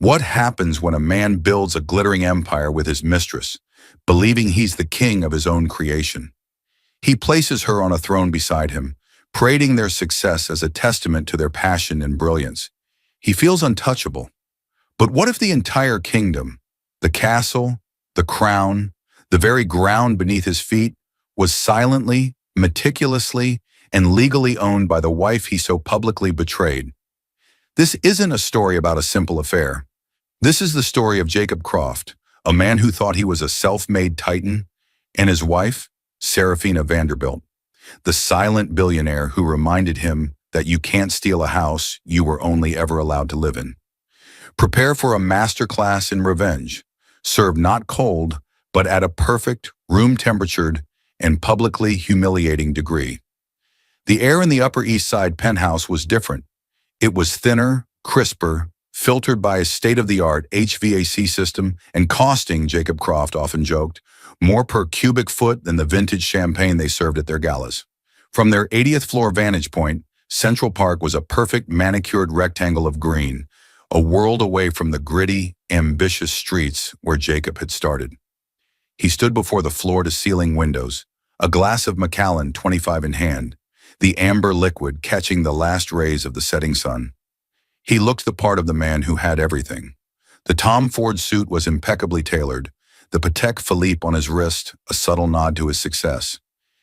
What happens when a man builds a glittering empire with his mistress, believing he's the king of his own creation? He places her on a throne beside him, parading their success as a testament to their passion and brilliance. He feels untouchable. But what if the entire kingdom, the castle, the crown, the very ground beneath his feet, was silently, meticulously, and legally owned by the wife he so publicly betrayed? This isn't a story about a simple affair. This is the story of Jacob Croft, a man who thought he was a self-made titan, and his wife, Serafina Vanderbilt, the silent billionaire who reminded him that you can't steal a house you were only ever allowed to live in. Prepare for a masterclass in revenge, served not cold, but at a perfect, room-temperatured, and publicly humiliating degree. The air in the Upper East Side penthouse was different. It was thinner, crisper, filtered by a state-of-the-art HVAC system and costing, Jacob Croft often joked, more per cubic foot than the vintage champagne they served at their galas. From their 80th floor vantage point, Central Park was a perfect manicured rectangle of green, a world away from the gritty, ambitious streets where Jacob had started. He stood before the floor-to-ceiling windows, a glass of Macallan 25 in hand, the amber liquid catching the last rays of the setting sun. He looked the part of the man who had everything. The Tom Ford suit was impeccably tailored, the Patek Philippe on his wrist a subtle nod to his success.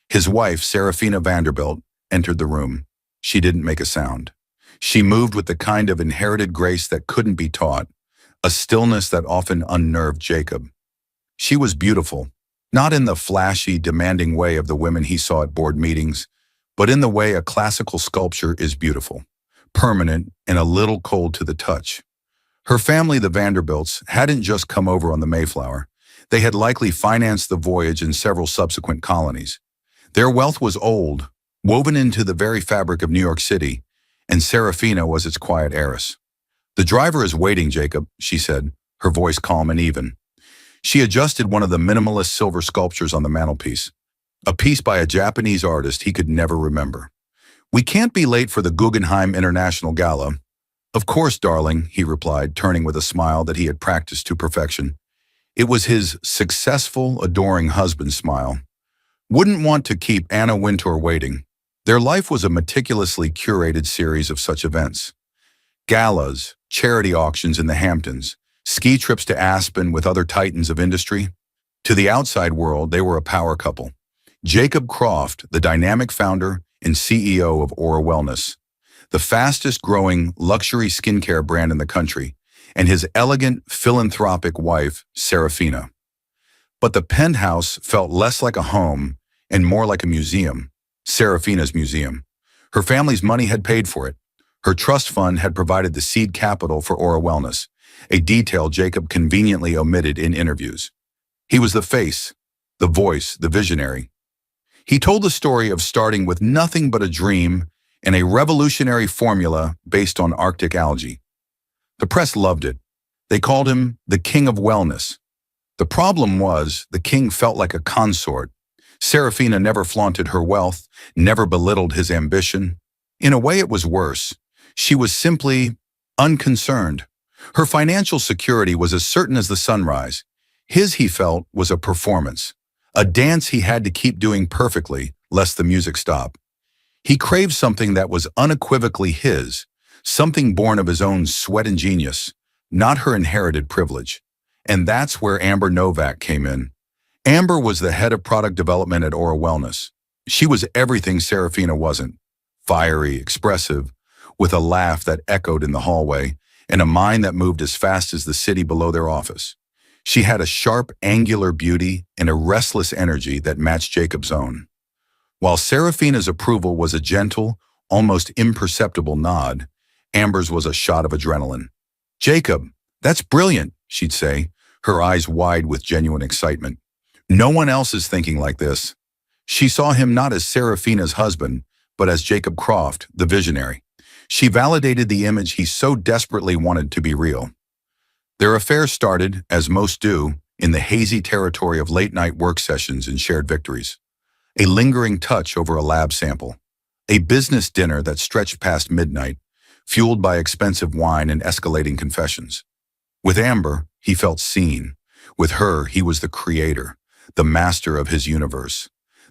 His wife, Serafina Vanderbilt, entered the room. She didn't make a sound. She moved with the kind of inherited grace that couldn't be taught, a stillness that often unnerved Jacob. She was beautiful, not in the flashy, demanding way of the women he saw at board meetings, but in the way a classical sculpture is beautiful, permanent, and a little cold to the touch. Her family, the Vanderbilts, hadn't just come over on the Mayflower. They had likely financed the voyage in several subsequent colonies. Their wealth was old, woven into the very fabric of New York City, and Serafina was its quiet heiress. "The driver is waiting, Jacob," she said, her voice calm and even. She adjusted one of the minimalist silver sculptures on the mantelpiece, a piece by a Japanese artist he could never remember. "We can't be late for the Guggenheim International Gala." "Of course, darling," he replied, turning with a smile that he had practiced to perfection. It was his successful, adoring husband's smile. Wouldn't want to keep Anna Wintour waiting. Their life was a meticulously curated series of such events. Galas, charity auctions in the Hamptons, ski trips to Aspen with other titans of industry. To the outside world, they were a power couple. Jacob Croft, the dynamic founder and CEO of Aura Wellness, the fastest-growing luxury skincare brand in the country, and his elegant, philanthropic wife, Serafina. But the penthouse felt less like a home and more like a museum, Serafina's museum. Her family's money had paid for it. Her trust fund had provided the seed capital for Aura Wellness, a detail Jacob conveniently omitted in interviews. He was the face, the voice, the visionary. He told the story of starting with nothing but a dream and a revolutionary formula based on Arctic algae. The press loved it. They called him the King of Wellness. The problem was, the king felt like a consort. Serafina never flaunted her wealth, never belittled his ambition. In a way, it was worse. She was simply unconcerned. Her financial security was as certain as the sunrise. His, he felt, was a performance, a dance he had to keep doing perfectly, lest the music stop. He craved something that was unequivocally his, something born of his own sweat and genius, not her inherited privilege. And that's where Amber Novak came in. Amber was the head of product development at Aura Wellness. She was everything Serafina wasn't. Fiery, expressive, with a laugh that echoed in the hallway, and a mind that moved as fast as the city below their office. She had a sharp, angular beauty and a restless energy that matched Jacob's own. While Serafina's approval was a gentle, almost imperceptible nod, Amber's was a shot of adrenaline. "Jacob, that's brilliant," she'd say, her eyes wide with genuine excitement. "No one else is thinking like this." She saw him not as Serafina's husband, but as Jacob Croft, the visionary. She validated the image he so desperately wanted to be real. Their affair started, as most do, in the hazy territory of late-night work sessions and shared victories. A lingering touch over a lab sample. A business dinner that stretched past midnight, fueled by expensive wine and escalating confessions. With Amber, he felt seen. With her, he was the creator, the master of his universe.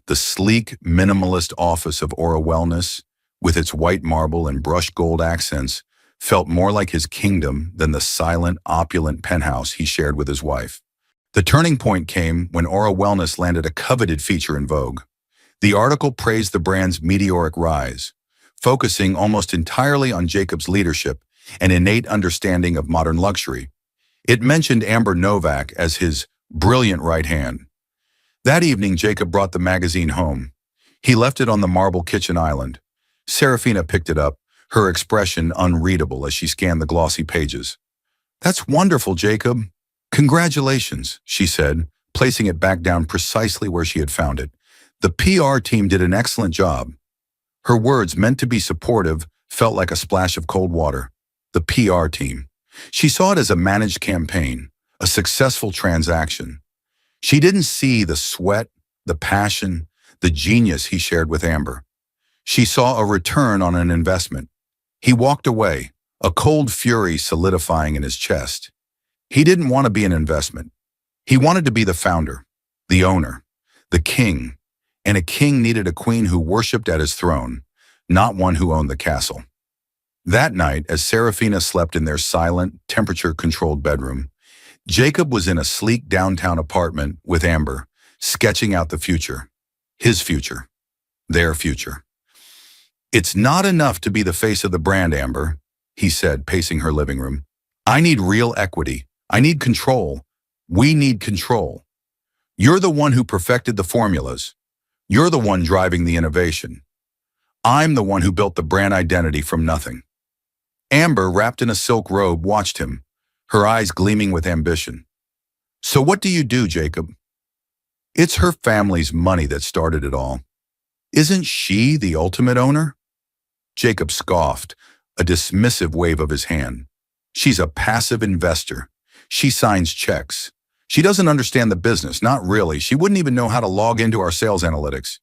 The sleek, minimalist office of Aura Wellness, with its white marble and brushed gold accents, felt more like his kingdom than the silent, opulent penthouse he shared with his wife. The turning point came when Aura Wellness landed a coveted feature in Vogue. The article praised the brand's meteoric rise, focusing almost entirely on Jacob's leadership and innate understanding of modern luxury. It mentioned Amber Novak as his brilliant right hand. That evening, Jacob brought the magazine home. He left it on the marble kitchen island. Serafina picked it up, her expression unreadable as she scanned the glossy pages. "That's wonderful, Jacob. Congratulations," she said, placing it back down precisely where she had found it. "The PR team did an excellent job." Her words, meant to be supportive, felt like a splash of cold water. The PR team. She saw it as a managed campaign, a successful transaction. She didn't see the sweat, the passion, the genius he shared with Amber. She saw a return on an investment. He walked away, a cold fury solidifying in his chest. He didn't want to be an investment. He wanted to be the founder, the owner, the king, and a king needed a queen who worshipped at his throne, not one who owned the castle. That night, as Serafina slept in their silent, temperature-controlled bedroom, Jacob was in a sleek downtown apartment with Amber, sketching out the future. His future. Their future. "It's not enough to be the face of the brand, Amber," he said, pacing her living room. "I need real equity. I need control. We need control. You're the one who perfected the formulas. You're the one driving the innovation. I'm the one who built the brand identity from nothing." Amber, wrapped in a silk robe, watched him, her eyes gleaming with ambition. "So what do you do, Jacob?" "It's her family's money that started it all. Isn't she the ultimate owner?" Jacob scoffed, a dismissive wave of his hand. "She's a passive investor. She signs checks. She doesn't understand the business, not really. She wouldn't even know how to log into our sales analytics.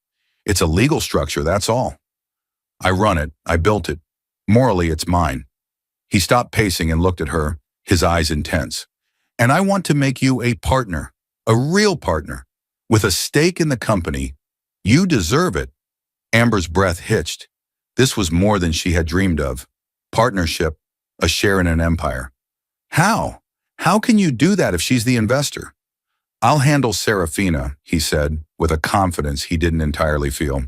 It's a legal structure, that's all. I run it. I built it. Morally, it's mine." He stopped pacing and looked at her, his eyes intense. "And I want to make you a partner, a real partner, with a stake in the company. You deserve it." Amber's breath hitched. This was more than she had dreamed of. Partnership, a share in an empire. "How? How can you do that if she's the investor?" "I'll handle Serafina," he said, with a confidence he didn't entirely feel.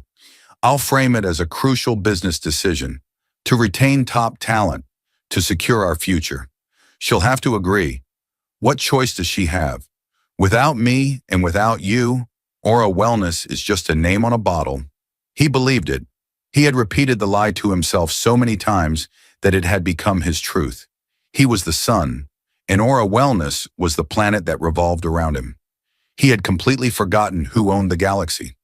"I'll frame it as a crucial business decision, to retain top talent, to secure our future. She'll have to agree. What choice does she have? Without me and without you, Aura Wellness is just a name on a bottle." He believed it. He had repeated the lie to himself so many times that it had become his truth. He was the sun, and Aura Wellness was the planet that revolved around him. He had completely forgotten who owned the galaxy.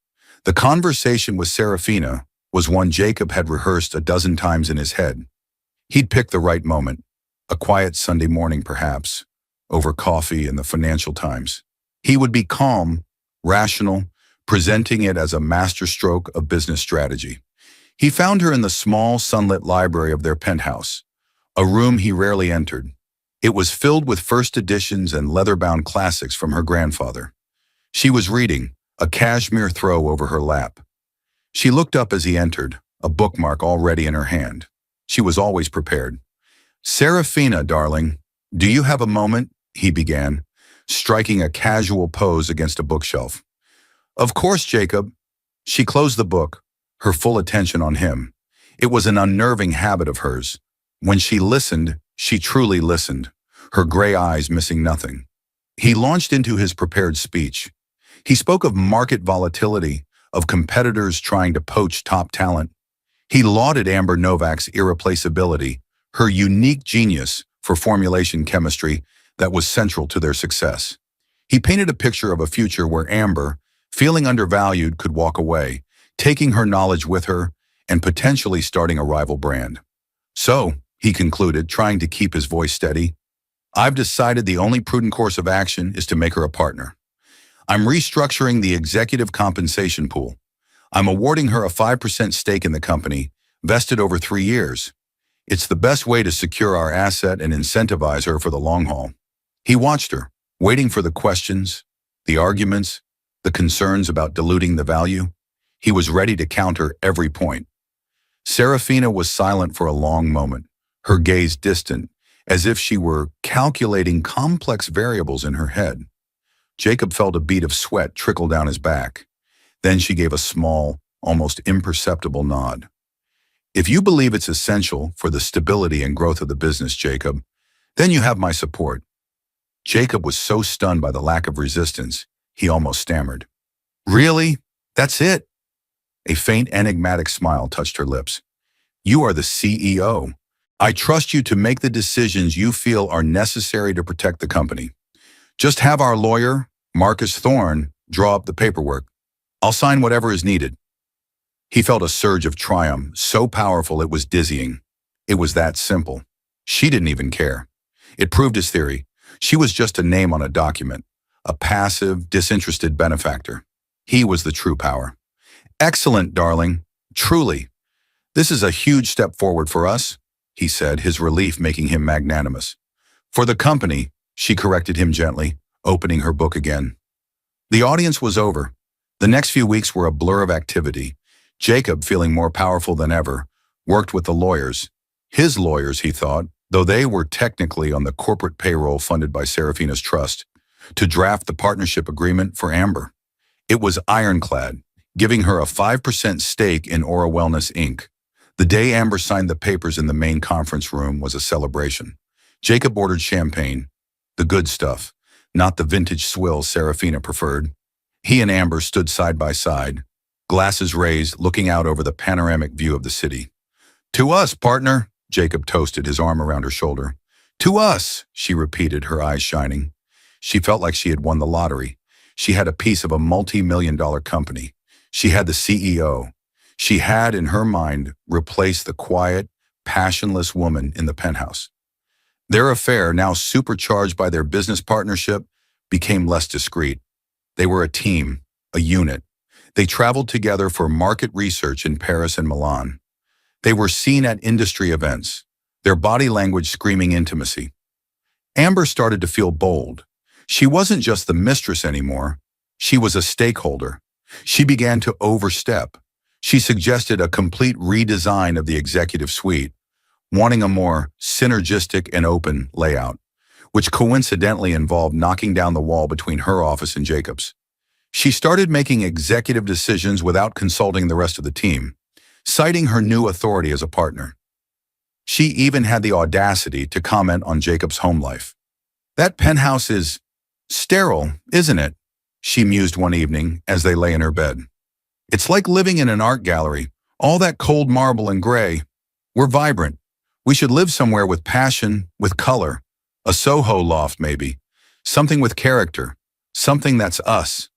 The conversation with Serafina was one Jacob had rehearsed a dozen times in his head. He'd pick the right moment, a quiet Sunday morning perhaps, over coffee in the Financial Times. He would be calm, rational, presenting it as a masterstroke of business strategy. He found her in the small, sunlit library of their penthouse, a room he rarely entered. It was filled with first editions and leather-bound classics from her grandfather. She was reading, a cashmere throw over her lap. She looked up as he entered, a bookmark already in her hand. She was always prepared. "Serafina, darling, do you have a moment?" he began, striking a casual pose against a bookshelf. "Of course, Jacob." She closed the book, her full attention on him. It was an unnerving habit of hers. When she listened, she truly listened, her gray eyes missing nothing. He launched into his prepared speech. He spoke of market volatility, of competitors trying to poach top talent. He lauded Amber Novak's irreplaceability, her unique genius for formulation chemistry that was central to their success. He painted a picture of a future where Amber, feeling undervalued, could walk away, taking her knowledge with her and potentially starting a rival brand. "So," he concluded, trying to keep his voice steady, "I've decided the only prudent course of action is to make her a partner. I'm restructuring the executive compensation pool. I'm awarding her a 5% stake in the company, vested over 3 years. It's the best way to secure our asset and incentivize her for the long haul." He watched her, waiting for the questions, the arguments, the concerns about diluting the value. He was ready to counter every point. Serafina was silent for a long moment, her gaze distant, as if she were calculating complex variables in her head. Jacob felt a bead of sweat trickle down his back. Then she gave a small, almost imperceptible nod. If you believe it's essential for the stability and growth of the business, Jacob, then you have my support. Jacob was so stunned by the lack of resistance, he almost stammered. Really? That's it? A faint, enigmatic smile touched her lips. You are the CEO. I trust you to make the decisions you feel are necessary to protect the company. Just have our lawyer, Marcus Thorne, draw up the paperwork. I'll sign whatever is needed. He felt a surge of triumph, so powerful it was dizzying. It was that simple. She didn't even care. It proved his theory. She was just a name on a document, a passive, disinterested benefactor. He was the true power. Excellent, darling. Truly. This is a huge step forward for us, he said, his relief making him magnanimous. For the company, she corrected him gently, opening her book again. The audience was over. The next few weeks were a blur of activity. Jacob, feeling more powerful than ever, worked with the lawyers. His lawyers, he thought, though they were technically on the corporate payroll funded by Serafina's trust, to draft the partnership agreement for Amber. It was ironclad, giving her a 5% stake in Aura Wellness, Inc. The day Amber signed the papers in the main conference room was a celebration. Jacob ordered champagne, the good stuff, not the vintage swill Serafina preferred. He and Amber stood side by side, glasses raised, looking out over the panoramic view of the city. To us, partner, Jacob toasted, his arm around her shoulder. To us, she repeated, her eyes shining. She felt like she had won the lottery. She had a piece of a multi-million-dollar company. She had the CEO. She had, in her mind, replaced the quiet, passionless woman in the penthouse. Their affair, now supercharged by their business partnership, became less discreet. They were a team, a unit. They traveled together for market research in Paris and Milan. They were seen at industry events, their body language screaming intimacy. Amber started to feel bold. She wasn't just the mistress anymore. She was a stakeholder. She began to overstep. She suggested a complete redesign of the executive suite, wanting a more synergistic and open layout, which coincidentally involved knocking down the wall between her office and Jacob's. She started making executive decisions without consulting the rest of the team, citing her new authority as a partner. She even had the audacity to comment on Jacob's home life. That penthouse is sterile, isn't it? She mused one evening as they lay in her bed. It's like living in an art gallery, all that cold marble and gray. We're vibrant. We should live somewhere with passion, with color. A Soho loft, maybe. Something with character. Something that's us.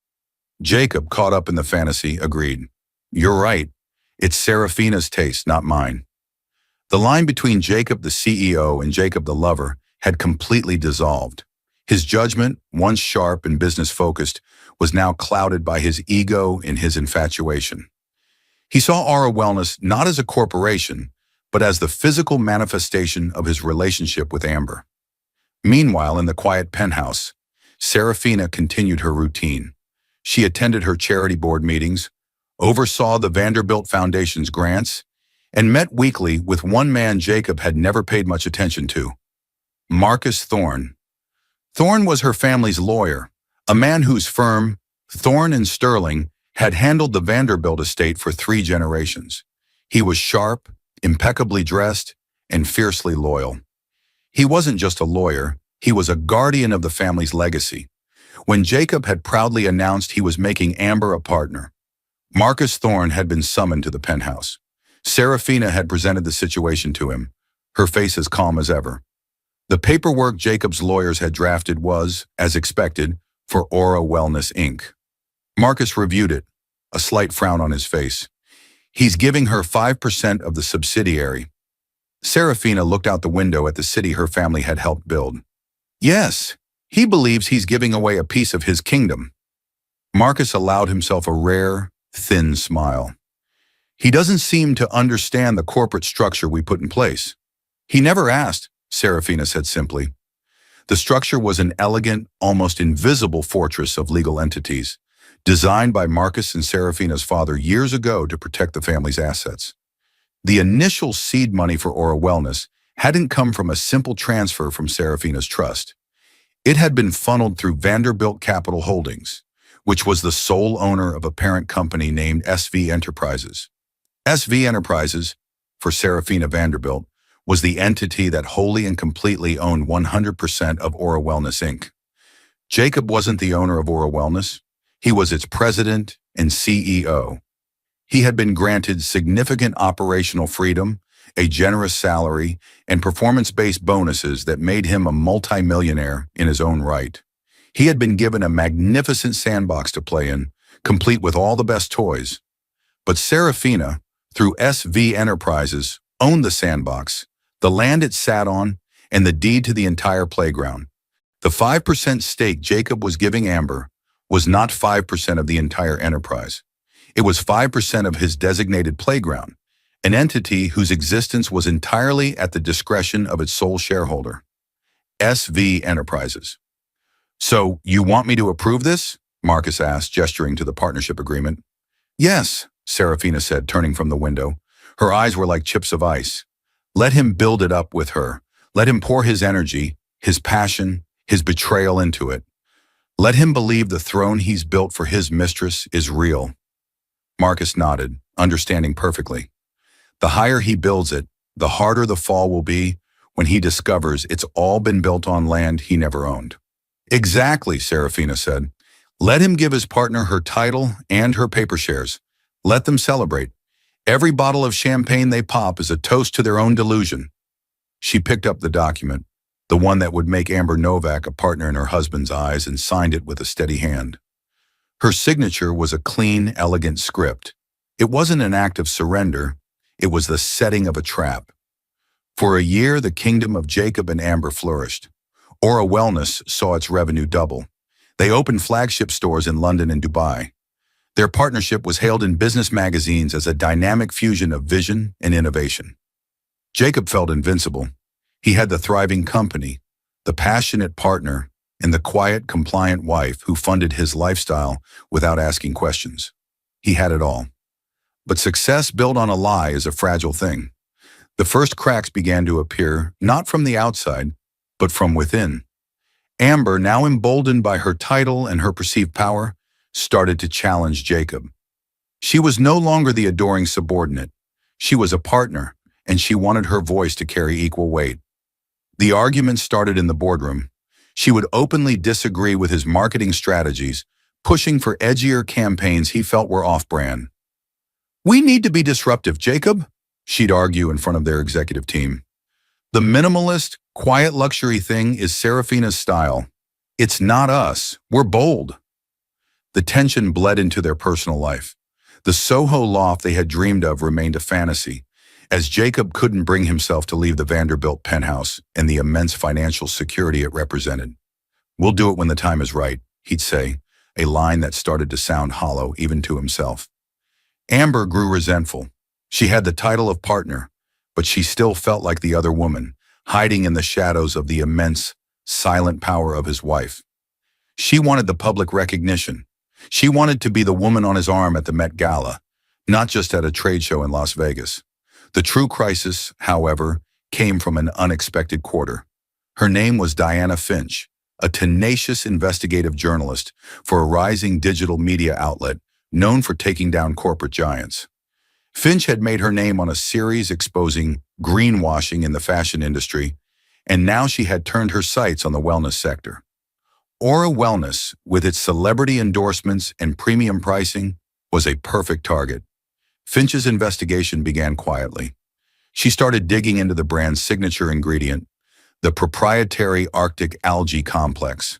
Jacob, caught up in the fantasy, agreed. You're right. It's Serafina's taste, not mine. The line between Jacob the CEO and Jacob the lover had completely dissolved. His judgment, once sharp and business-focused, was now clouded by his ego and his infatuation. He saw Aura Wellness not as a corporation, but as the physical manifestation of his relationship with Amber. Meanwhile, in the quiet penthouse, Serafina continued her routine. She attended her charity board meetings, oversaw the Vanderbilt Foundation's grants, and met weekly with one man Jacob had never paid much attention to, Marcus Thorne. Thorne was her family's lawyer, a man whose firm, Thorne and Sterling, had handled the Vanderbilt estate for 3 generations. He was sharp, impeccably dressed, and fiercely loyal. He wasn't just a lawyer, he was a guardian of the family's legacy. When Jacob had proudly announced he was making Amber a partner, Marcus Thorne had been summoned to the penthouse. Serafina had presented the situation to him, her face as calm as ever. The paperwork Jacob's lawyers had drafted was, as expected, for Aura Wellness, Inc. Marcus reviewed it, a slight frown on his face. He's giving her 5% of the subsidiary. Serafina looked out the window at the city her family had helped build. Yes, he believes he's giving away a piece of his kingdom. Marcus allowed himself a rare, thin smile. He doesn't seem to understand the corporate structure we put in place. He never asked, Serafina said simply. The structure was an elegant, almost invisible fortress of legal entities, designed by Marcus and Serafina's father years ago to protect the family's assets. The initial seed money for Aura Wellness hadn't come from a simple transfer from Serafina's trust. It had been funneled through Vanderbilt Capital Holdings, which was the sole owner of a parent company named SV Enterprises. SV Enterprises, for Serafina Vanderbilt, was the entity that wholly and completely owned 100% of Aura Wellness Inc. Jacob wasn't the owner of Aura Wellness. He was its president and CEO. He had been granted significant operational freedom, a generous salary, and performance-based bonuses that made him a multimillionaire in his own right. He had been given a magnificent sandbox to play in, complete with all the best toys. But Serafina, through SV Enterprises, owned the sandbox, the land it sat on, and the deed to the entire playground. The 5% stake Jacob was giving Amber was not 5% of the entire enterprise. It was 5% of his designated playground, an entity whose existence was entirely at the discretion of its sole shareholder, SV Enterprises. "So, you want me to approve this?" Marcus asked, gesturing to the partnership agreement. "Yes," Serafina said, turning from the window. Her eyes were like chips of ice. "Let him build it up with her. Let him pour his energy, his passion, his betrayal into it. Let him believe the throne he's built for his mistress is real." Marcus nodded, understanding perfectly. The higher he builds it, the harder the fall will be when he discovers it's all been built on land he never owned. "Exactly," Serafina said. "Let him give his partner her title and her paper shares. Let them celebrate. Every bottle of champagne they pop is a toast to their own delusion." She picked up the document, the one that would make Amber Novak a partner in her husband's eyes, and signed it with a steady hand. Her signature was a clean, elegant script. It wasn't an act of surrender. It was the setting of a trap. For a year, the kingdom of Jacob and Amber flourished. Aura Wellness saw its revenue double. They opened flagship stores in London and Dubai. Their partnership was hailed in business magazines as a dynamic fusion of vision and innovation. Jacob felt invincible. He had the thriving company, the passionate partner, and the quiet, compliant wife who funded his lifestyle without asking questions. He had it all. But success built on a lie is a fragile thing. The first cracks began to appear, not from the outside, but from within. Amber, now emboldened by her title and her perceived power, started to challenge Jacob. She was no longer the adoring subordinate. She was a partner, and she wanted her voice to carry equal weight. The argument started in the boardroom. She would openly disagree with his marketing strategies, pushing for edgier campaigns he felt were off-brand. "We need to be disruptive, Jacob," she'd argue in front of their executive team. "The minimalist, quiet luxury thing is Serafina's style. It's not us. We're bold." The tension bled into their personal life. The Soho loft they had dreamed of remained a fantasy, as Jacob couldn't bring himself to leave the Vanderbilt penthouse and the immense financial security it represented. "We'll do it when the time is right," he'd say, a line that started to sound hollow even to himself. Amber grew resentful. She had the title of partner, but she still felt like the other woman, hiding in the shadows of the immense, silent power of his wife. She wanted the public recognition. She wanted to be the woman on his arm at the Met Gala, not just at a trade show in Las Vegas. The true crisis, however, came from an unexpected quarter. Her name was Diana Finch, a tenacious investigative journalist for a rising digital media outlet known for taking down corporate giants. Finch had made her name on a series exposing greenwashing in the fashion industry, and now she had turned her sights on the wellness sector. Aura Wellness, with its celebrity endorsements and premium pricing, was a perfect target. Finch's investigation began quietly. She started digging into the brand's signature ingredient, the proprietary Arctic algae complex.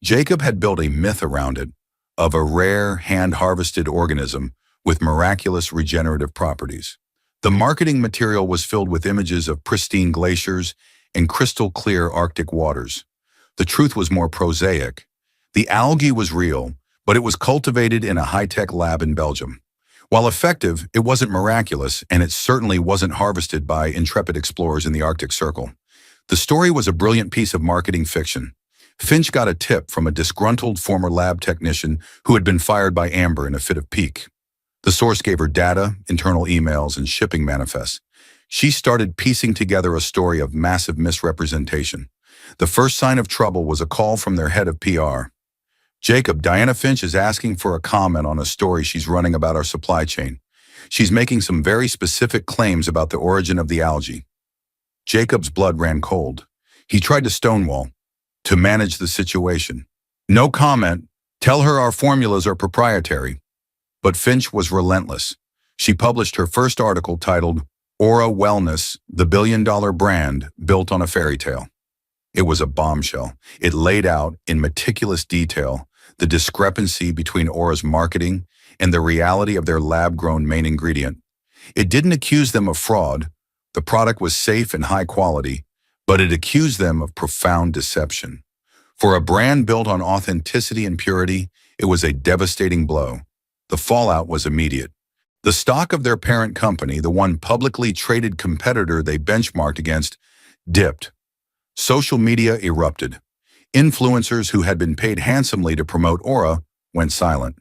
Jacob had built a myth around it, of a rare, hand-harvested organism with miraculous regenerative properties. The marketing material was filled with images of pristine glaciers and crystal-clear Arctic waters. The truth was more prosaic. The algae was real, but it was cultivated in a high-tech lab in Belgium. While effective, it wasn't miraculous, and it certainly wasn't harvested by intrepid explorers in the Arctic Circle. The story was a brilliant piece of marketing fiction. Finch got a tip from a disgruntled former lab technician who had been fired by Amber in a fit of pique. The source gave her data, internal emails, and shipping manifests. She started piecing together a story of massive misrepresentation. The first sign of trouble was a call from their head of PR. Jacob, Diana Finch is asking for a comment on a story she's running about our supply chain. She's making some very specific claims about the origin of the algae. Jacob's blood ran cold. He tried to stonewall, to manage the situation. No comment. Tell her our formulas are proprietary. But Finch was relentless. She published her first article titled, Aura Wellness, the billion-dollar brand built on a fairy tale. It was a bombshell. It laid out, in meticulous detail, the discrepancy between Aura's marketing and the reality of their lab-grown main ingredient. It didn't accuse them of fraud. The product was safe and high quality, but it accused them of profound deception. For a brand built on authenticity and purity, it was a devastating blow. The fallout was immediate. The stock of their parent company, the one publicly traded competitor they benchmarked against, dipped. Social media erupted. Influencers who had been paid handsomely to promote Aura went silent.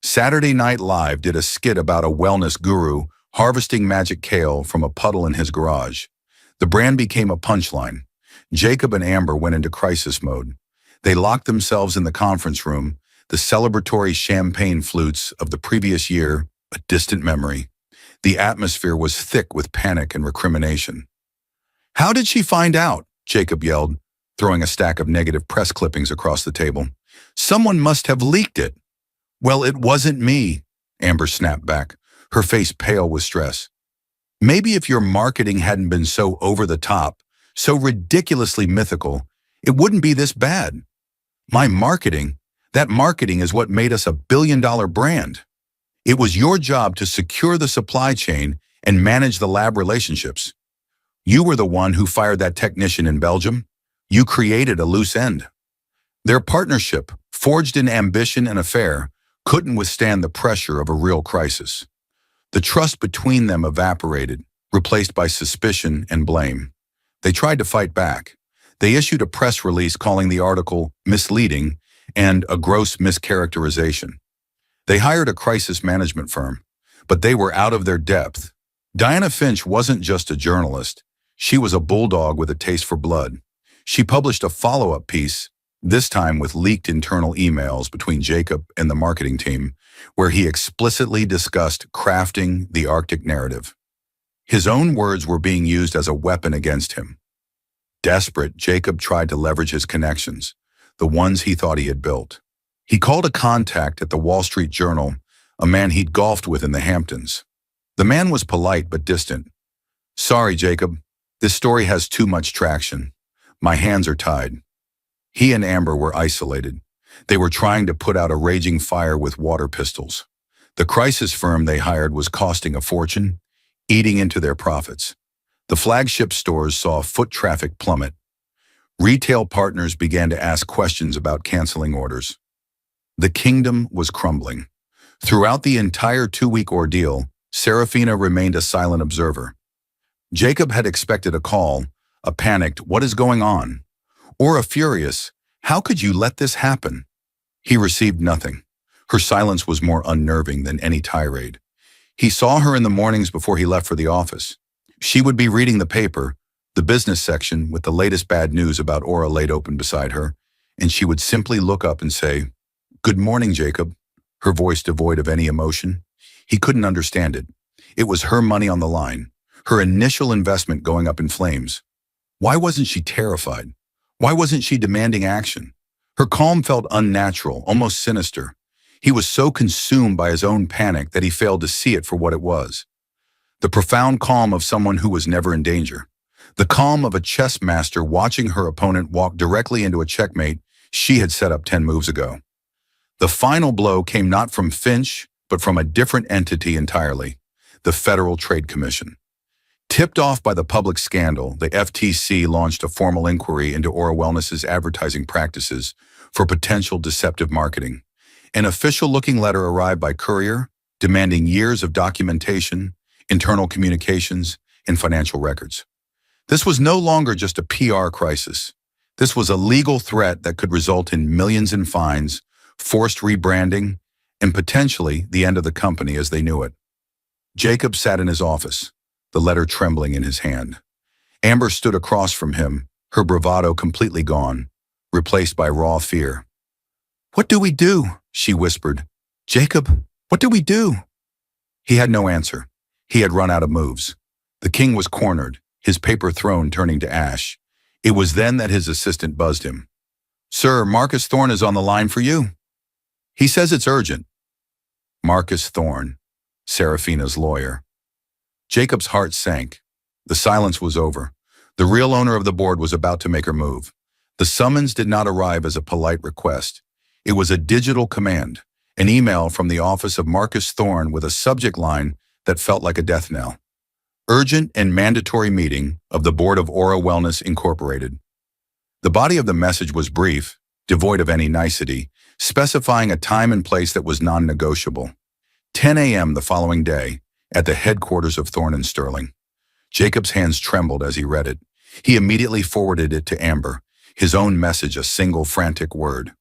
Saturday Night Live did a skit about a wellness guru harvesting magic kale from a puddle in his garage. The brand became a punchline. Jacob and Amber went into crisis mode. They locked themselves in the conference room, the celebratory champagne flutes of the previous year, a distant memory. The atmosphere was thick with panic and recrimination. "How did she find out?" Jacob yelled, throwing a stack of negative press clippings across the table. "Someone must have leaked it." "Well, it wasn't me," Amber snapped back, her face pale with stress. "Maybe if your marketing hadn't been so over the top, so ridiculously mythical, it wouldn't be this bad. My marketing, that marketing is what made us a billion-dollar brand. It was your job to secure the supply chain and manage the lab relationships. You were the one who fired that technician in Belgium. You created a loose end." Their partnership, forged in ambition and affair, couldn't withstand the pressure of a real crisis. The trust between them evaporated, replaced by suspicion and blame. They tried to fight back. They issued a press release calling the article misleading and a gross mischaracterization. They hired a crisis management firm, but they were out of their depth. Diana Finch wasn't just a journalist. She was a bulldog with a taste for blood. She published a follow-up piece, this time with leaked internal emails between Jacob and the marketing team, where he explicitly discussed crafting the Arctic narrative. His own words were being used as a weapon against him. Desperate, Jacob tried to leverage his connections, the ones he thought he had built. He called a contact at the Wall Street Journal, a man he'd golfed with in the Hamptons. The man was polite but distant. "Sorry, Jacob, this story has too much traction. My hands are tied." He and Amber were isolated. They were trying to put out a raging fire with water pistols. The crisis firm they hired was costing a fortune, eating into their profits. The flagship stores saw foot traffic plummet. Retail partners began to ask questions about canceling orders. The kingdom was crumbling. Throughout the entire 2-week ordeal, Serafina remained a silent observer. Jacob had expected a call, a panicked, "What is going on?" or a furious, "How could you let this happen?" He received nothing. Her silence was more unnerving than any tirade. He saw her in the mornings before he left for the office. She would be reading the paper, the business section with the latest bad news about Aura laid open beside her, and she would simply look up and say, "Good morning, Jacob," her voice devoid of any emotion. He couldn't understand it. It was her money on the line, her initial investment going up in flames. Why wasn't she terrified? Why wasn't she demanding action? Her calm felt unnatural, almost sinister. He was so consumed by his own panic that he failed to see it for what it was. The profound calm of someone who was never in danger. The calm of a chess master watching her opponent walk directly into a checkmate she had set up 10 moves ago. The final blow came not from Finch, but from a different entity entirely, the Federal Trade Commission. Tipped off by the public scandal, the FTC launched a formal inquiry into Aura Wellness's advertising practices for potential deceptive marketing. An official-looking letter arrived by courier, demanding years of documentation, internal communications, and financial records. This was no longer just a PR crisis. This was a legal threat that could result in millions in fines, forced rebranding, and potentially the end of the company as they knew it. Jacob sat in his office, the letter trembling in his hand. Amber stood across from him, her bravado completely gone, replaced by raw fear. "What do we do?" she whispered. "Jacob, what do we do?" He had no answer. He had run out of moves. The king was cornered, his paper throne turning to ash. It was then that his assistant buzzed him. "Sir, Marcus Thorne is on the line for you." "He says it's urgent." Marcus Thorne, Seraphina's lawyer. Jacob's heart sank. The silence was over. The real owner of the board was about to make her move. The summons did not arrive as a polite request. It was a digital command, an email from the office of Marcus Thorne with a subject line that felt like a death knell. Urgent and mandatory meeting of the Board of Aura Wellness Incorporated. The body of the message was brief, devoid of any nicety, specifying a time and place that was non-negotiable. 10 a.m. the following day, at the headquarters of Thorne and Sterling. Jacob's hands trembled as he read it. He immediately forwarded it to Amber, his own message a single frantic word.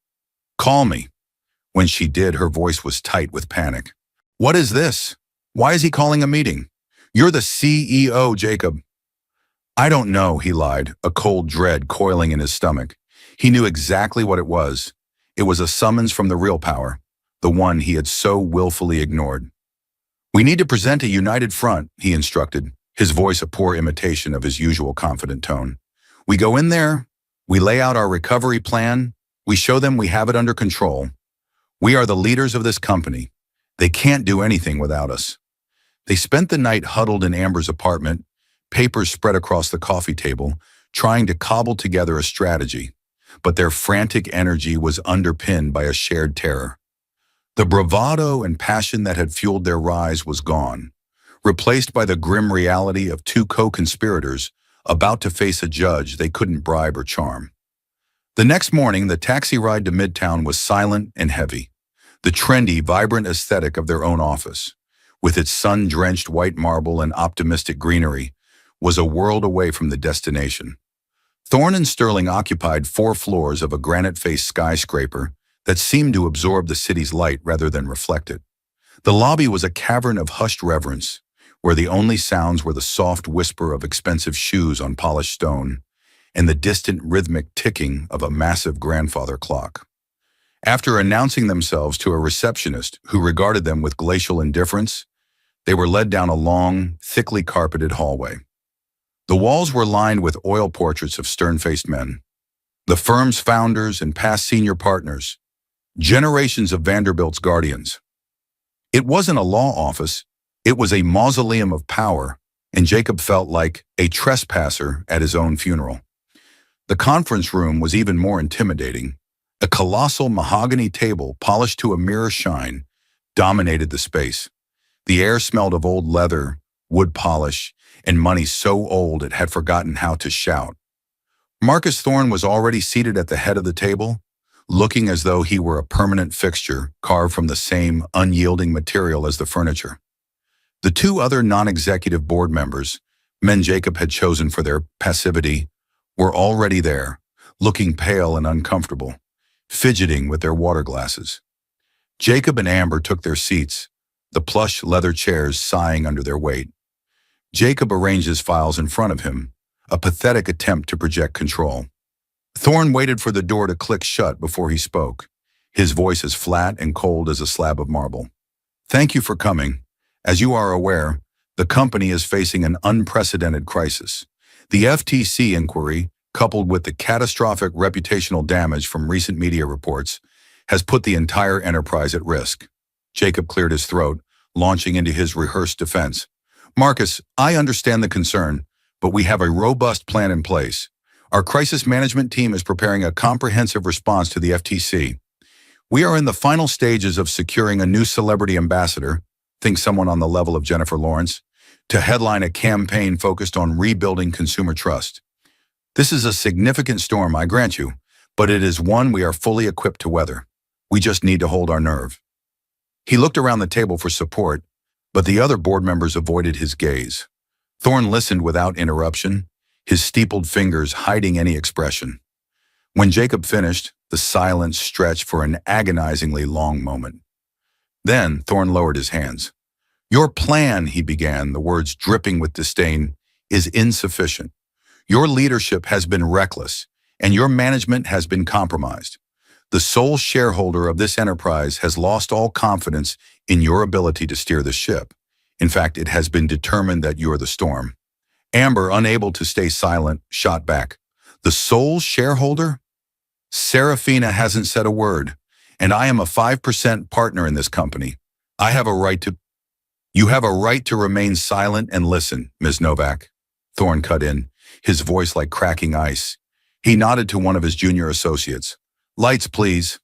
"Call me." When she did, her voice was tight with panic. "What is this? Why is he calling a meeting? You're the CEO, Jacob." "I don't know," he lied, a cold dread coiling in his stomach. He knew exactly what it was. It was a summons from the real power, the one he had so willfully ignored. "We need to present a united front," he instructed, his voice a poor imitation of his usual confident tone. "We go in there, we lay out our recovery plan, we show them we have it under control. We are the leaders of this company. They can't do anything without us." They spent the night huddled in Amber's apartment, papers spread across the coffee table, trying to cobble together a strategy. But their frantic energy was underpinned by a shared terror. The bravado and passion that had fueled their rise was gone, replaced by the grim reality of two co-conspirators about to face a judge they couldn't bribe or charm. The next morning, the taxi ride to Midtown was silent and heavy. The trendy, vibrant aesthetic of their own office, with its sun-drenched white marble and optimistic greenery, was a world away from the destination. Thorne and Sterling occupied 4 floors of a granite-faced skyscraper that seemed to absorb the city's light rather than reflect it. The lobby was a cavern of hushed reverence, where the only sounds were the soft whisper of expensive shoes on polished stone and the distant rhythmic ticking of a massive grandfather clock. After announcing themselves to a receptionist who regarded them with glacial indifference, they were led down a long, thickly carpeted hallway. The walls were lined with oil portraits of stern-faced men, the firm's founders and past senior partners, generations of Vanderbilt's guardians. It wasn't a law office, it was a mausoleum of power, and Jacob felt like a trespasser at his own funeral. The conference room was even more intimidating. A colossal mahogany table, polished to a mirror shine, dominated the space. The air smelled of old leather, wood polish, and money so old it had forgotten how to shout. Marcus Thorne was already seated at the head of the table, looking as though he were a permanent fixture carved from the same unyielding material as the furniture. The 2 other non-executive board members, men Jacob had chosen for their passivity, were already there, looking pale and uncomfortable, fidgeting with their water glasses. Jacob and Amber took their seats, the plush leather chairs sighing under their weight. Jacob arranged his files in front of him, a pathetic attempt to project control. Thorne waited for the door to click shut before he spoke, his voice as flat and cold as a slab of marble. "Thank you for coming. As you are aware, the company is facing an unprecedented crisis. The FTC inquiry, coupled with the catastrophic reputational damage from recent media reports, has put the entire enterprise at risk." Jacob cleared his throat, launching into his rehearsed defense. "Marcus, I understand the concern, but we have a robust plan in place. Our crisis management team is preparing a comprehensive response to the FTC. We are in the final stages of securing a new celebrity ambassador, think someone on the level of Jennifer Lawrence, to headline a campaign focused on rebuilding consumer trust. This is a significant storm, I grant you, but it is one we are fully equipped to weather. We just need to hold our nerve." He looked around the table for support, but the other board members avoided his gaze. Thorne listened without interruption, his steepled fingers hiding any expression. When Jacob finished, the silence stretched for an agonizingly long moment. Then Thorne lowered his hands. "Your plan," he began, the words dripping with disdain, "is insufficient. Your leadership has been reckless, and your management has been compromised. The sole shareholder of this enterprise has lost all confidence in your ability to steer the ship. In fact, it has been determined that you are the storm." Amber, unable to stay silent, shot back. "The sole shareholder? Serafina hasn't said a word, and I am a 5% partner in this company. I have a right to—" "You have a right to remain silent and listen, Ms. Novak," Thorne cut in, his voice like cracking ice. He nodded to one of his junior associates. "Lights, please."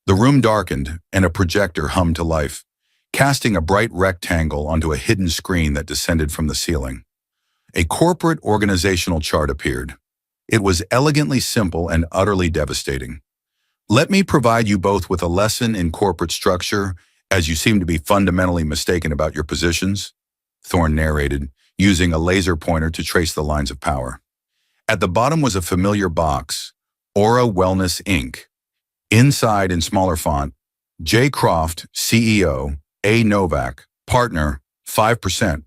The room darkened, and a projector hummed to life, casting a bright rectangle onto a hidden screen that descended from the ceiling. A corporate organizational chart appeared. It was elegantly simple and utterly devastating. "Let me provide you both with a lesson in corporate structure, as you seem to be fundamentally mistaken about your positions," Thorne narrated, using a laser pointer to trace the lines of power. At the bottom was a familiar box, Aura Wellness Inc. Inside, in smaller font, J. Croft, CEO, A. Novak, Partner, 5%.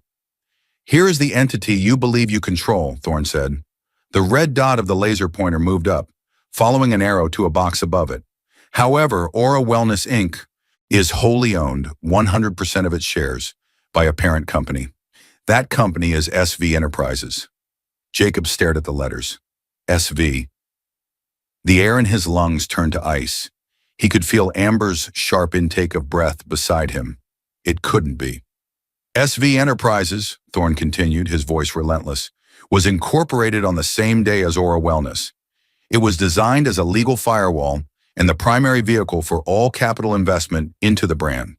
"Here is the entity you believe you control," Thorne said. The red dot of the laser pointer moved up, following an arrow to a box above it. "However, Aura Wellness Inc. is wholly owned, 100% of its shares, by a parent company. That company is SV Enterprises." Jacob stared at the letters. SV. The air in his lungs turned to ice. He could feel Amber's sharp intake of breath beside him. It couldn't be. "SV Enterprises," Thorne continued, his voice relentless, "was incorporated on the same day as Aura Wellness. It was designed as a legal firewall and the primary vehicle for all capital investment into the brand.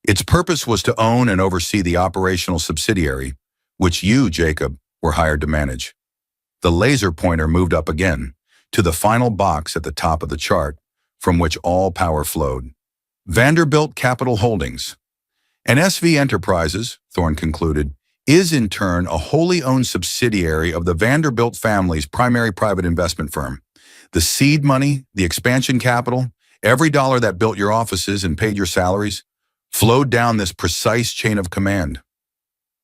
Its purpose was to own and oversee the operational subsidiary, which you, Jacob, were hired to manage." The laser pointer moved up again, to the final box at the top of the chart, from which all power flowed. "Vanderbilt Capital Holdings. And SV Enterprises," Thorne concluded, "is in turn a wholly owned subsidiary of the Vanderbilt family's primary private investment firm. The seed money, the expansion capital, every dollar that built your offices and paid your salaries, flowed down this precise chain of command."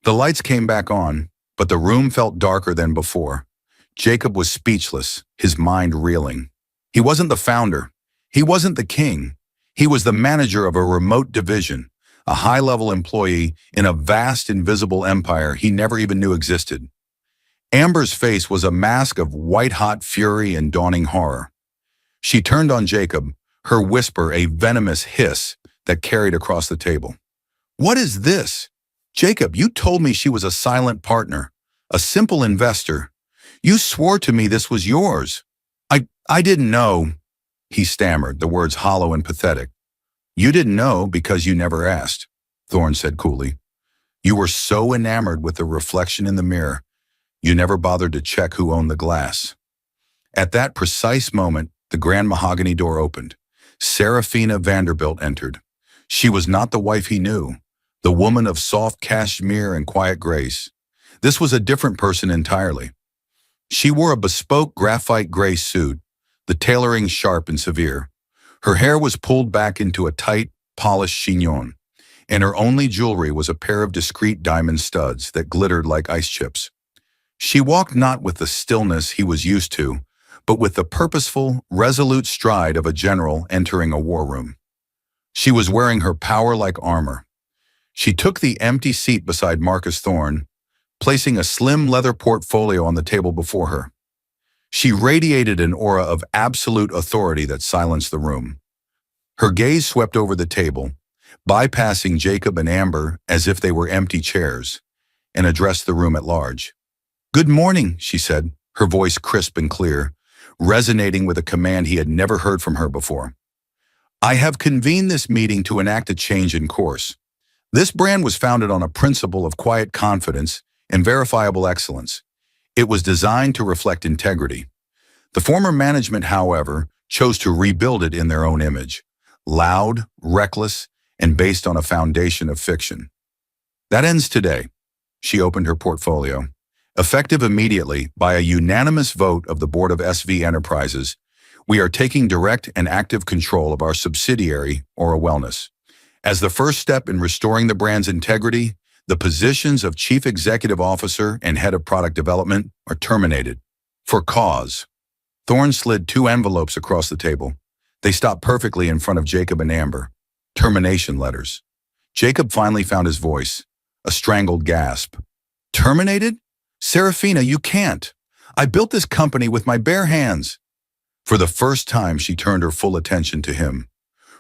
The lights came back on, but the room felt darker than before. Jacob was speechless, his mind reeling. He wasn't the founder. He wasn't the king. He was the manager of a remote division, a high-level employee in a vast invisible empire he never even knew existed. Amber's face was a mask of white-hot fury and dawning horror. She turned on Jacob, her whisper a venomous hiss that carried across the table. "What is this? Jacob, you told me she was a silent partner, a simple investor. You swore to me this was yours." I didn't know," he stammered, the words hollow and pathetic. "You didn't know because you never asked," Thorne said coolly. "You were so enamored with the reflection in the mirror, you never bothered to check who owned the glass." At that precise moment, the grand mahogany door opened. Serafina Vanderbilt entered. She was not the wife he knew, the woman of soft cashmere and quiet grace. This was a different person entirely. She wore a bespoke graphite gray suit, the tailoring sharp and severe. Her hair was pulled back into a tight, polished chignon, and her only jewelry was a pair of discreet diamond studs that glittered like ice chips. She walked not with the stillness he was used to, but with the purposeful, resolute stride of a general entering a war room. She was wearing her power like armor. She took the empty seat beside Marcus Thorne, placing a slim leather portfolio on the table before her. She radiated an aura of absolute authority that silenced the room. Her gaze swept over the table, bypassing Jacob and Amber as if they were empty chairs, and addressed the room at large. "Good morning," she said, her voice crisp and clear, resonating with a command he had never heard from her before. "I have convened this meeting to enact a change in course. This brand was founded on a principle of quiet confidence and verifiable excellence. It was designed to reflect integrity. The former management, however, chose to rebuild it in their own image, loud, reckless, and based on a foundation of fiction. That ends today." She opened her portfolio. Effective immediately by a unanimous vote of the Board of SV Enterprises, we are taking direct and active control of our subsidiary, Aura Wellness. As the first step in restoring the brand's integrity, the positions of Chief Executive Officer and Head of Product Development are terminated. For cause. Thorne slid 2 envelopes across the table. They stopped perfectly in front of Jacob and Amber. Termination letters. Jacob finally found his voice, a strangled gasp. Terminated? Serafina, you can't. I built this company with my bare hands. For the first time, she turned her full attention to him.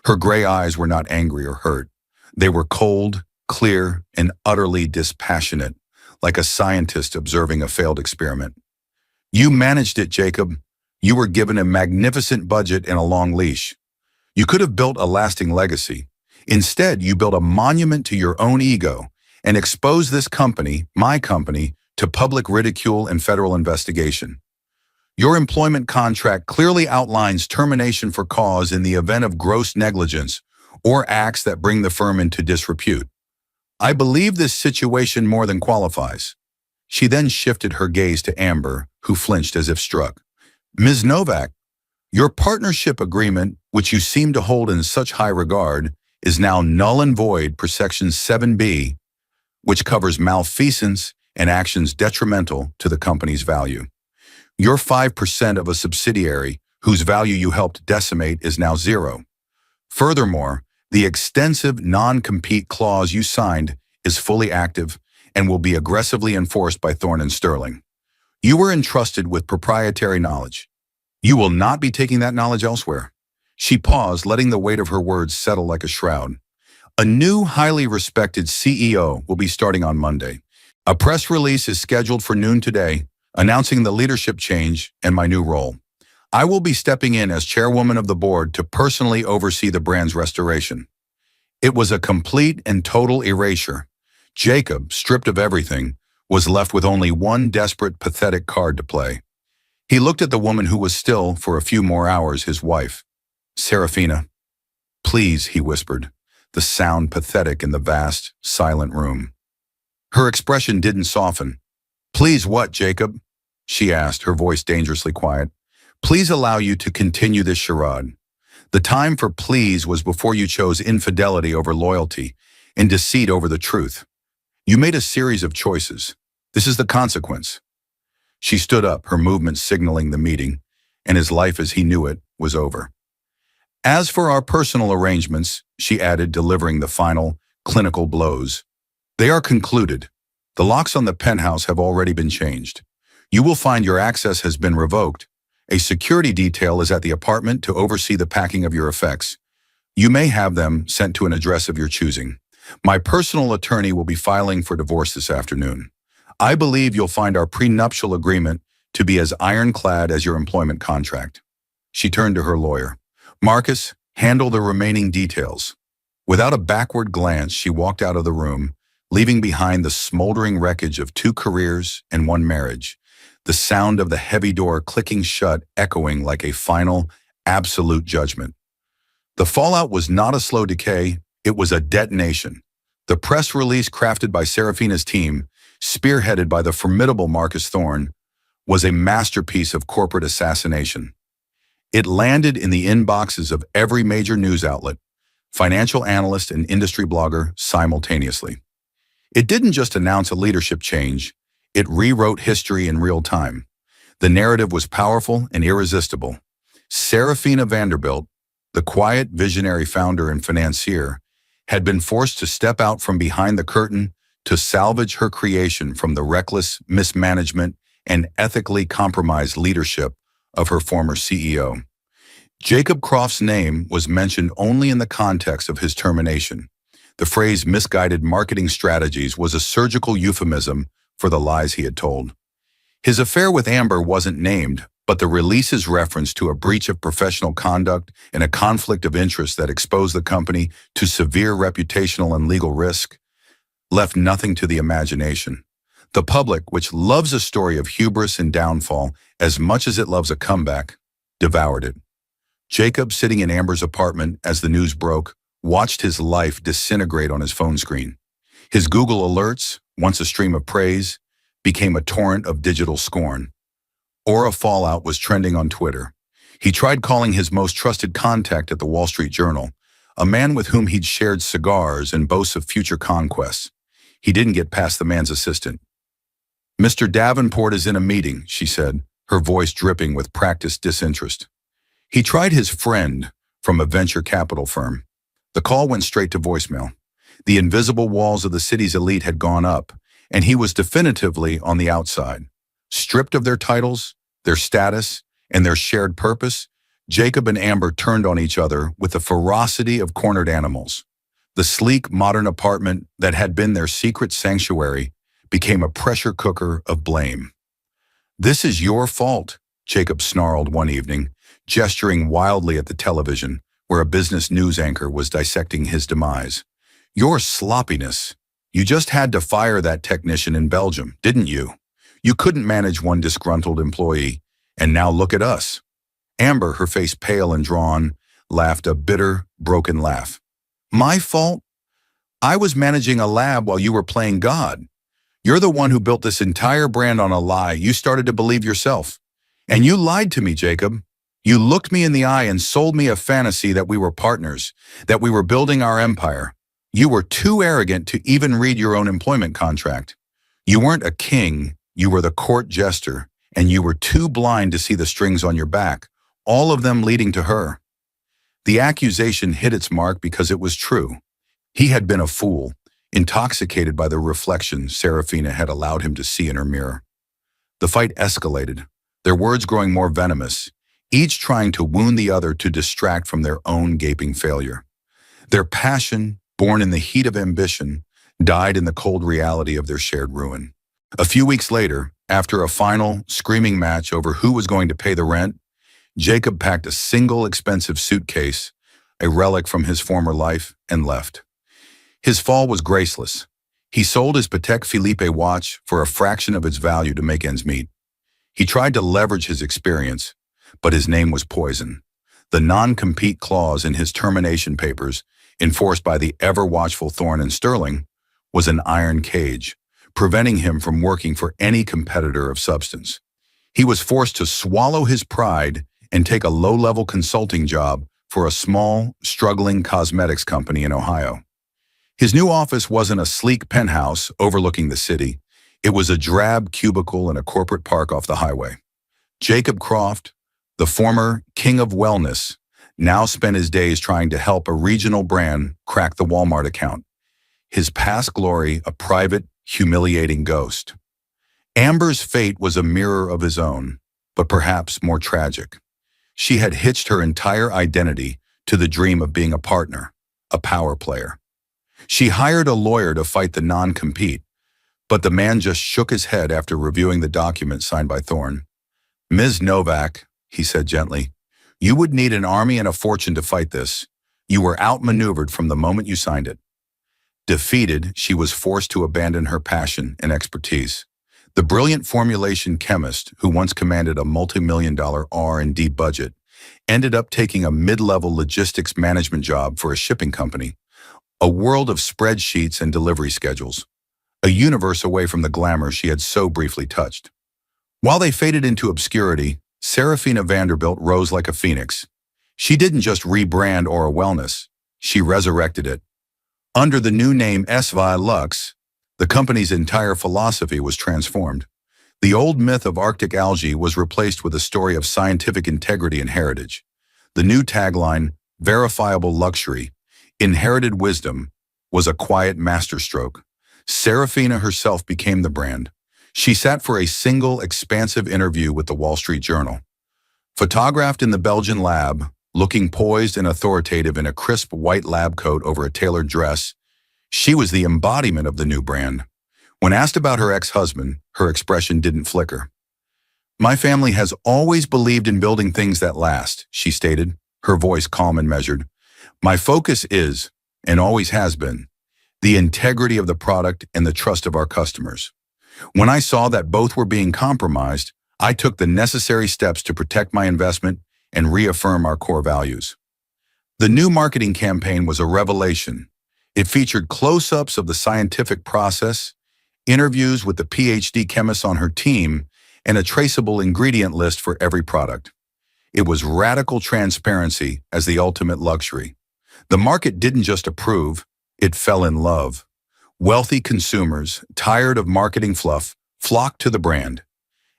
Her gray eyes were not angry or hurt. They were cold, clear, and utterly dispassionate, like a scientist observing a failed experiment. You managed it, Jacob. You were given a magnificent budget and a long leash. You could have built a lasting legacy. Instead, you built a monument to your own ego and exposed this company, my company, to public ridicule and federal investigation. Your employment contract clearly outlines termination for cause in the event of gross negligence or acts that bring the firm into disrepute. I believe this situation more than qualifies. She then shifted her gaze to Amber, who flinched as if struck. Ms. Novak, your partnership agreement, which you seem to hold in such high regard, is now null and void per Section 7B, which covers malfeasance and actions detrimental to the company's value. Your 5% of a subsidiary whose value you helped decimate is now 0. Furthermore, the extensive non-compete clause you signed is fully active and will be aggressively enforced by Thorne and Sterling. You were entrusted with proprietary knowledge. You will not be taking that knowledge elsewhere. She paused, letting the weight of her words settle like a shroud. A new, highly respected CEO will be starting on Monday. A press release is scheduled for noon today, announcing the leadership change and my new role. I will be stepping in as chairwoman of the board to personally oversee the brand's restoration. It was a complete and total erasure. Jacob, stripped of everything, was left with only one desperate, pathetic card to play. He looked at the woman who was still, for a few more hours, his wife. Serafina. Please, he whispered, the sound pathetic in the vast, silent room. Her expression didn't soften. Please what, Jacob? She asked, her voice dangerously quiet. Please allow you to continue this charade. The time for please was before you chose infidelity over loyalty and deceit over the truth. You made a series of choices. This is the consequence. She stood up, her movement signaling the meeting, and his life as he knew it was over. As for our personal arrangements, she added, delivering the final, clinical blows, they are concluded. The locks on the penthouse have already been changed. You will find your access has been revoked. A security detail is at the apartment to oversee the packing of your effects. You may have them sent to an address of your choosing. My personal attorney will be filing for divorce this afternoon. I believe you'll find our prenuptial agreement to be as ironclad as your employment contract. She turned to her lawyer. Marcus, handle the remaining details. Without a backward glance, she walked out of the room, leaving behind the smoldering wreckage of 2 careers and 1 marriage, the sound of the heavy door clicking shut echoing like a final, absolute judgment. The fallout was not a slow decay, it was a detonation. The press release crafted by Serafina's team, spearheaded by the formidable Marcus Thorne, was a masterpiece of corporate assassination. It landed in the inboxes of every major news outlet, financial analyst and industry blogger simultaneously. It didn't just announce a leadership change, it rewrote history in real time. The narrative was powerful and irresistible. Serafina Vanderbilt, the quiet, visionary founder and financier, had been forced to step out from behind the curtain to salvage her creation from the reckless mismanagement and ethically compromised leadership of her former CEO. Jacob Croft's name was mentioned only in the context of his termination. The phrase misguided marketing strategies was a surgical euphemism for the lies he had told. His affair with Amber wasn't named, but the release's reference to a breach of professional conduct and a conflict of interest that exposed the company to severe reputational and legal risk left nothing to the imagination. The public, which loves a story of hubris and downfall as much as it loves a comeback, devoured it. Jacob, sitting in Amber's apartment as the news broke, watched his life disintegrate on his phone screen. His Google alerts, once a stream of praise, became a torrent of digital scorn. Aura fallout was trending on Twitter. He tried calling his most trusted contact at the Wall Street Journal, a man with whom he'd shared cigars and boasts of future conquests. He didn't get past the man's assistant. "Mr. Davenport is in a meeting," she said, her voice dripping with practiced disinterest. He tried his friend from a venture capital firm. The call went straight to voicemail. The invisible walls of the city's elite had gone up, and he was definitively on the outside. Stripped of their titles, their status, and their shared purpose, Jacob and Amber turned on each other with the ferocity of cornered animals. The sleek, modern apartment that had been their secret sanctuary became a pressure cooker of blame. "This is your fault," Jacob snarled one evening, gesturing wildly at the television, where a business news anchor was dissecting his demise. "Your sloppiness. You just had to fire that technician in Belgium, didn't you? You couldn't manage one disgruntled employee, and now look at us." Amber, her face pale and drawn, laughed a bitter, broken laugh. "My fault? I was managing a lab while you were playing God. You're the one who built this entire brand on a lie you started to believe yourself. And you lied to me, Jacob. You looked me in the eye and sold me a fantasy that we were partners, that we were building our empire. You were too arrogant to even read your own employment contract. You weren't a king, you were the court jester, and you were too blind to see the strings on your back, all of them leading to her." The accusation hit its mark because it was true. He had been a fool, intoxicated by the reflection Serafina had allowed him to see in her mirror. The fight escalated, their words growing more venomous, each trying to wound the other to distract from their own gaping failure. Their passion, born in the heat of ambition, died in the cold reality of their shared ruin. A few weeks later, after a final, screaming match over who was going to pay the rent, Jacob packed a single expensive suitcase, a relic from his former life, and left. His fall was graceless. He sold his Patek Philippe watch for a fraction of its value to make ends meet. He tried to leverage his experience, but his name was poison. The non-compete clause in his termination papers, enforced by the ever-watchful Thorne and Sterling, was an iron cage, preventing him from working for any competitor of substance. He was forced to swallow his pride and take a low-level consulting job for a small, struggling cosmetics company in Ohio. His new office wasn't a sleek penthouse overlooking the city. It was a drab cubicle in a corporate park off the highway. Jacob Croft, the former king of wellness, now spent his days trying to help a regional brand crack the Walmart account. His past glory, a private, humiliating ghost. Amber's fate was a mirror of his own, but perhaps more tragic. She had hitched her entire identity to the dream of being a partner, a power player. She hired a lawyer to fight the non-compete, but the man just shook his head after reviewing the document signed by Thorne. "Ms. Novak," he said gently, "you would need an army and a fortune to fight this. You were outmaneuvered from the moment you signed it." Defeated, she was forced to abandon her passion and expertise. The brilliant formulation chemist, who once commanded a multi-million-dollar R&D budget, ended up taking a mid-level logistics management job for a shipping company, a world of spreadsheets and delivery schedules, a universe away from the glamour she had so briefly touched. While they faded into obscurity, Serafina Vanderbilt rose like a phoenix. She didn't just rebrand Aura Wellness, she resurrected it. Under the new name Svi Lux, the company's entire philosophy was transformed. The old myth of Arctic algae was replaced with a story of scientific integrity and heritage. The new tagline, "Verifiable Luxury, Inherited Wisdom," was a quiet masterstroke. Serafina herself became the brand. She sat for a single, expansive interview with the Wall Street Journal. Photographed in the Belgian lab, looking poised and authoritative in a crisp white lab coat over a tailored dress, she was the embodiment of the new brand. When asked about her ex-husband, her expression didn't flicker. "My family has always believed in building things that last," she stated, her voice calm and measured. "My focus is, and always has been, the integrity of the product and the trust of our customers. When I saw that both were being compromised, I took the necessary steps to protect my investment and reaffirm our core values." The new marketing campaign was a revelation. It featured close-ups of the scientific process, interviews with the PhD chemists on her team, and a traceable ingredient list for every product. It was radical transparency as the ultimate luxury. The market didn't just approve, it fell in love. Wealthy consumers, tired of marketing fluff, flocked to the brand.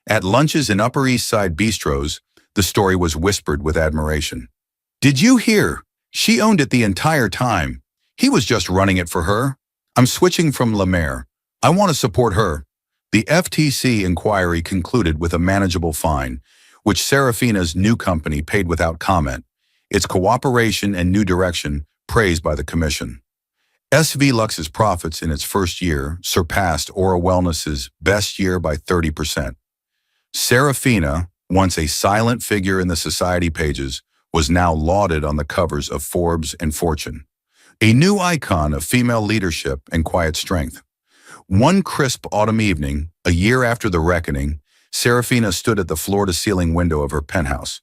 At lunches in Upper East Side bistros, the story was whispered with admiration. "Did you hear? She owned it the entire time. He was just running it for her. I'm switching from Lemaire. I want to support her." The FTC inquiry concluded with a manageable fine, which Serafina's new company paid without comment, its cooperation and new direction praised by the commission. SV Lux's profits in its first year surpassed Aura Wellness's best year by 30%. Serafina, once a silent figure in the society pages, was now lauded on the covers of Forbes and Fortune, a new icon of female leadership and quiet strength. One crisp autumn evening, a year after the reckoning, Serafina stood at the floor-to-ceiling window of her penthouse.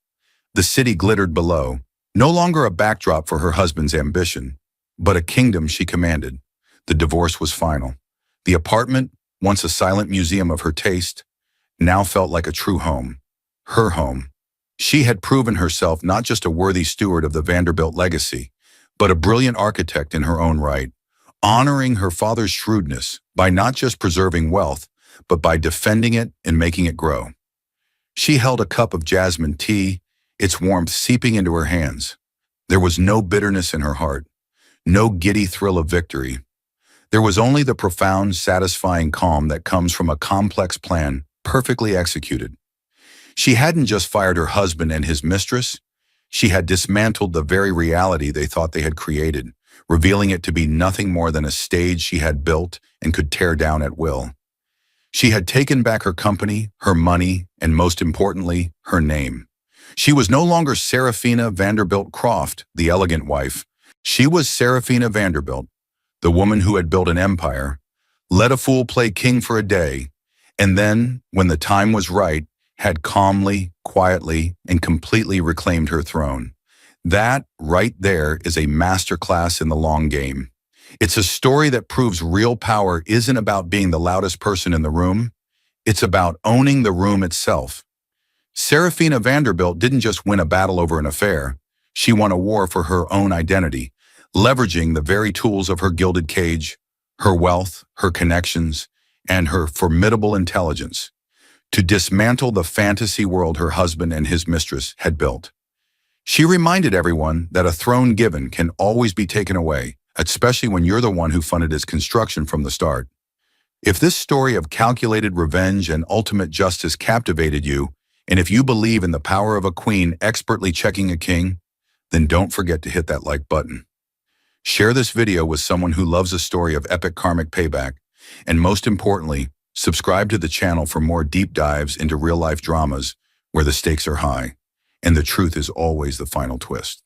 The city glittered below, no longer a backdrop for her husband's ambition, but a kingdom she commanded. The divorce was final. The apartment, once a silent museum of her taste, now felt like a true home. Her home. She had proven herself not just a worthy steward of the Vanderbilt legacy, but a brilliant architect in her own right, honoring her father's shrewdness by not just preserving wealth, but by defending it and making it grow. She held a cup of jasmine tea, its warmth seeping into her hands. There was no bitterness in her heart, no giddy thrill of victory. There was only the profound, satisfying calm that comes from a complex plan perfectly executed. She hadn't just fired her husband and his mistress, she had dismantled the very reality they thought they had created, revealing it to be nothing more than a stage she had built and could tear down at will. She had taken back her company, her money, and most importantly, her name. She was no longer Serafina Vanderbilt Croft, the elegant wife. She was Serafina Vanderbilt, the woman who had built an empire, let a fool play king for a day, and then, when the time was right, had calmly, quietly, and completely reclaimed her throne. That, right there, is a masterclass in the long game. It's a story that proves real power isn't about being the loudest person in the room. It's about owning the room itself. Serafina Vanderbilt didn't just win a battle over an affair. She won a war for her own identity, leveraging the very tools of her gilded cage, her wealth, her connections, and her formidable intelligence, to dismantle the fantasy world her husband and his mistress had built. She reminded everyone that a throne given can always be taken away, especially when you're the one who funded its construction from the start. If this story of calculated revenge and ultimate justice captivated you, and if you believe in the power of a queen expertly checking a king, then don't forget to hit that like button. Share this video with someone who loves a story of epic karmic payback, and most importantly, subscribe to the channel for more deep dives into real-life dramas where the stakes are high, and the truth is always the final twist.